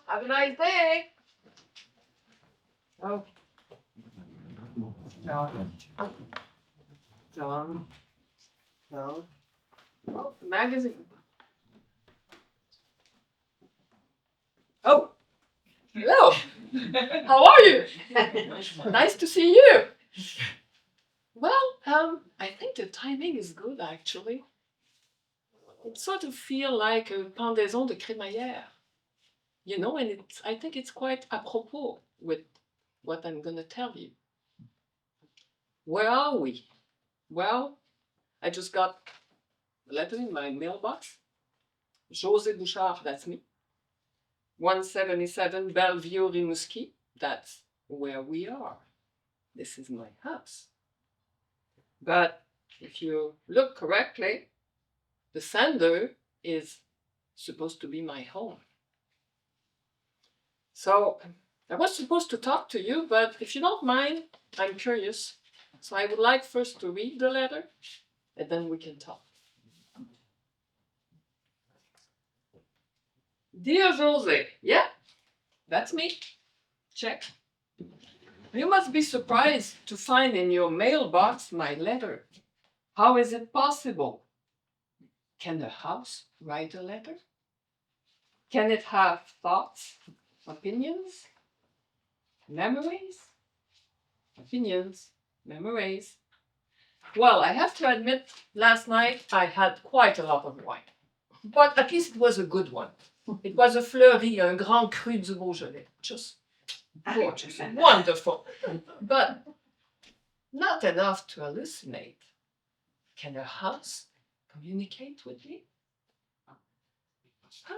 Have a nice day. Oh. John. John. No. Oh, the magazine. Oh. Hello. How are you? Nice to see you. Well, I think the timing is good actually. It sort of feels like a pendaison de crémaillère. You know, and I think it's quite apropos with what I'm going to tell you. Where are we? Well, I just got a letter in my mailbox. Josée Bouchard, that's me. 177 Vieux, Rimouski, that's where we are. This is my house. But if you look correctly, the sender is supposed to be my home. So I was supposed to talk to you, but if you don't mind, I'm curious. So I would like first to read the letter, and then we can talk. Dear Josée, yeah, that's me. Check. You must be surprised to find in your mailbox my letter. How is it possible? Can a house write a letter? Can it have thoughts, opinions, memories? Opinions, memories. Well, I have to admit, last night I had quite a lot of wine. But at least it was a good one. It was a Fleury, un Grand Cru du Beaujolais. Just gorgeous, wonderful. But not enough to hallucinate. Can a house communicate with me? Huh?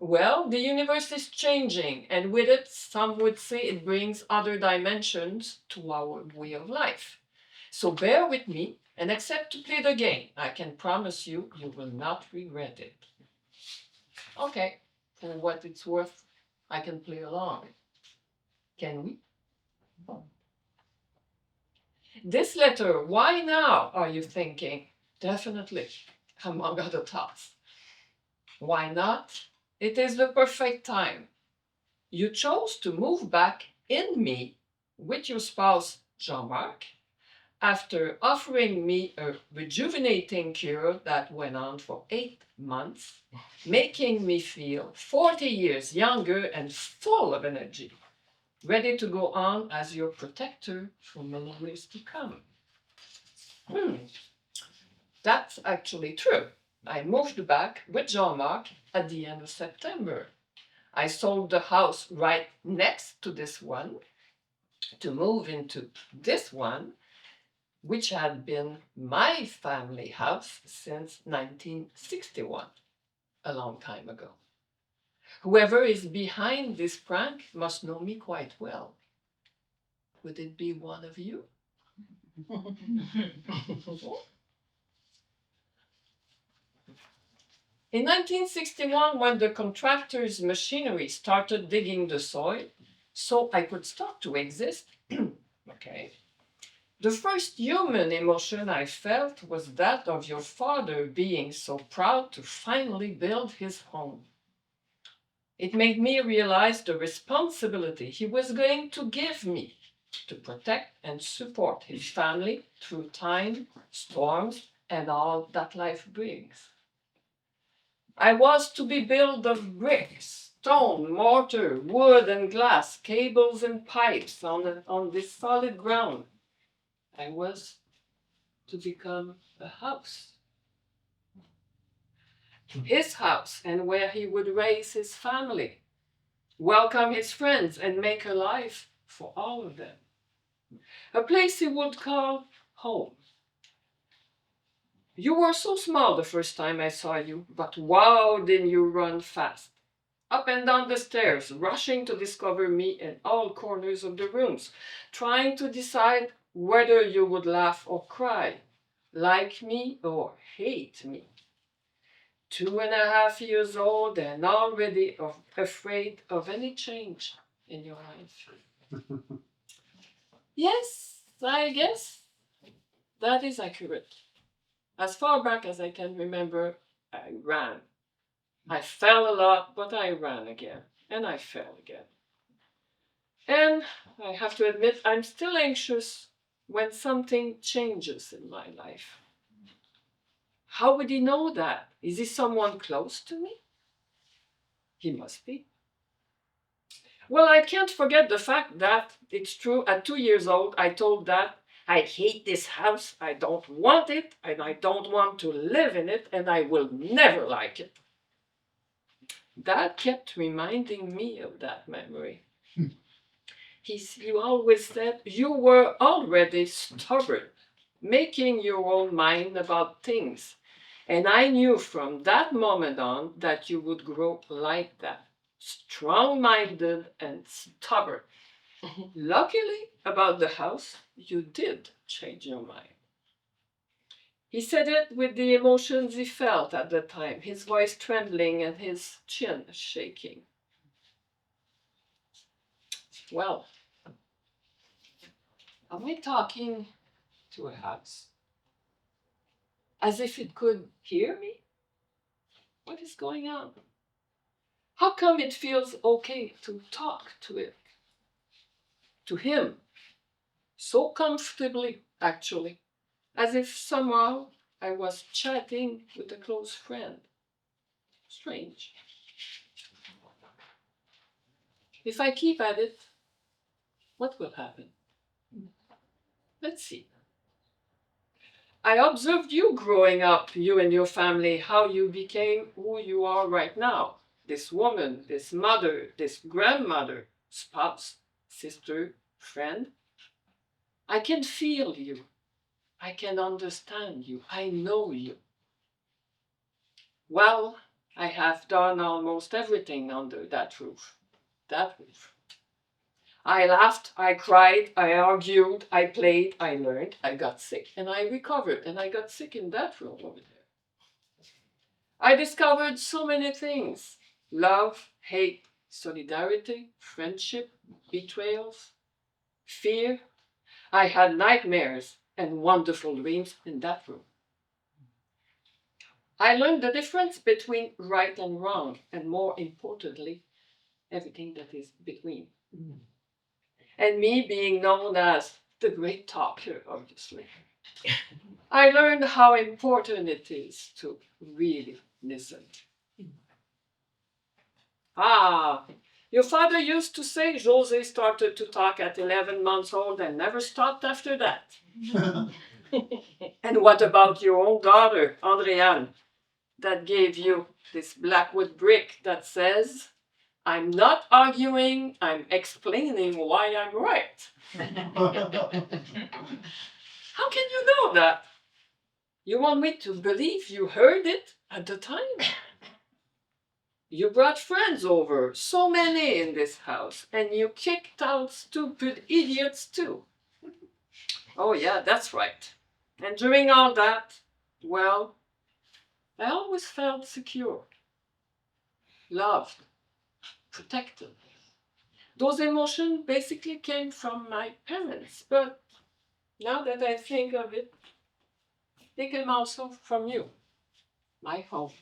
Well, the universe is changing, and with it, some would say it brings other dimensions to our way of life. So bear with me and accept to play the game. I can promise you, you will not regret it. Okay, for what it's worth, I can play along. Can we? This letter, why now, are you thinking? Definitely, among other thoughts. Why not? It is the perfect time. You chose to move back in me with your spouse, Jean-Marc, after offering me a rejuvenating cure that went on for 8 months, making me feel 40 years younger and full of energy, ready to go on as your protector for many years to come. That's actually true. I moved back with Jean-Marc at the end of September. I sold the house right next to this one to move into this one, which had been my family house since 1961, a long time ago. Whoever is behind this prank must know me quite well. Would it be one of you? In 1961, when the contractor's machinery started digging the soil, so I could start to exist, okay, the first human emotion I felt was that of your father being so proud to finally build his home. It made me realize the responsibility he was going to give me to protect and support his family through time, storms, and all that life brings. I was to be built of bricks, stone, mortar, wood and glass, cables and pipes on this solid ground. I was to become a house. His house, and where he would raise his family, welcome his friends, and make a life for all of them. A place he would call home. You were so small the first time I saw you, but wow, did you run fast. Up and down the stairs, rushing to discover me in all corners of the rooms, trying to decide whether you would laugh or cry, like me or hate me. 2.5 years old and already afraid of any change in your life. Yes, I guess that is accurate. As far back as I can remember, I ran. I fell a lot, but I ran again, and I fell again. And I have to admit, I'm still anxious when something changes in my life. How would he know that? Is he someone close to me? He must be. Well, I can't forget the fact that it's true, at 2 years old, I told Dad, I hate this house, I don't want it, and I don't want to live in it, and I will never like it. Dad kept reminding me of that memory. He always said, you were already stubborn, making your own mind about things. And I knew from that moment on that you would grow like that, strong-minded and stubborn. Luckily, about the house, you did change your mind. He said it with the emotions he felt at the time, his voice trembling and his chin shaking. Well, am I talking to a house? As if it could hear me? What is going on? How come it feels okay to talk to it? To him? So comfortably, actually, as if somehow I was chatting with a close friend. Strange. If I keep at it, what will happen? Let's see. I observed you growing up, you and your family, how you became who you are right now. This woman, this mother, this grandmother, spouse, sister, friend. I can feel you. I can understand you. I know you. Well, I have done almost everything under that roof. That roof. I laughed, I cried, I argued, I played, I learned, I got sick, and I recovered, and I got sick in that room over there. I discovered so many things: love, hate, solidarity, friendship, betrayals, fear. I had nightmares and wonderful dreams in that room. I learned the difference between right and wrong, and more importantly, everything that is between. And me being known as the great talker, obviously. I learned how important it is to really listen. Ah, your father used to say Josée started to talk at 11 months old and never stopped after that. And what about your own daughter, Andréane, that gave you this blackwood brick that says, I'm not arguing, I'm explaining why I'm right. How can you know that? You want me to believe you heard it at the time? You brought friends over, so many in this house, and you kicked out stupid idiots too. Oh yeah, that's right. And during all that, well, I always felt secure, loved, protected. Those emotions basically came from my parents, but now that I think of it, they came also from you, my home,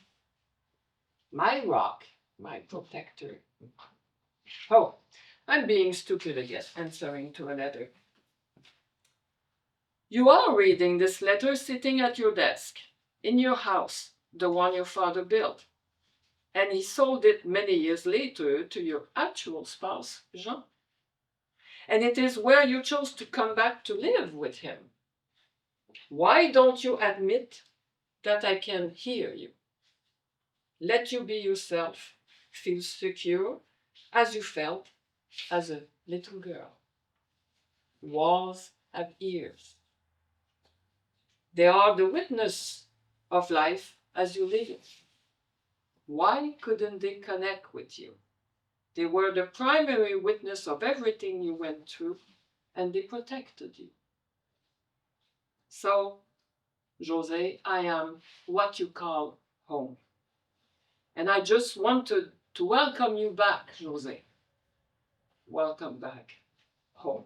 my rock, my protector. Oh, I'm being stupid again, answering to a letter. You are reading this letter sitting at your desk, in your house, the one your father built. And he sold it many years later to your actual spouse, Jean. And it is where you chose to come back to live with him. Why don't you admit that I can hear you? Let you be yourself, feel secure as you felt as a little girl. Walls have ears. They are the witness of life as you live it. Why couldn't they connect with you? They were the primary witness of everything you went through, and they protected you. So, Josée, I am what you call home. And I just wanted to welcome you back, Josée. Welcome back home.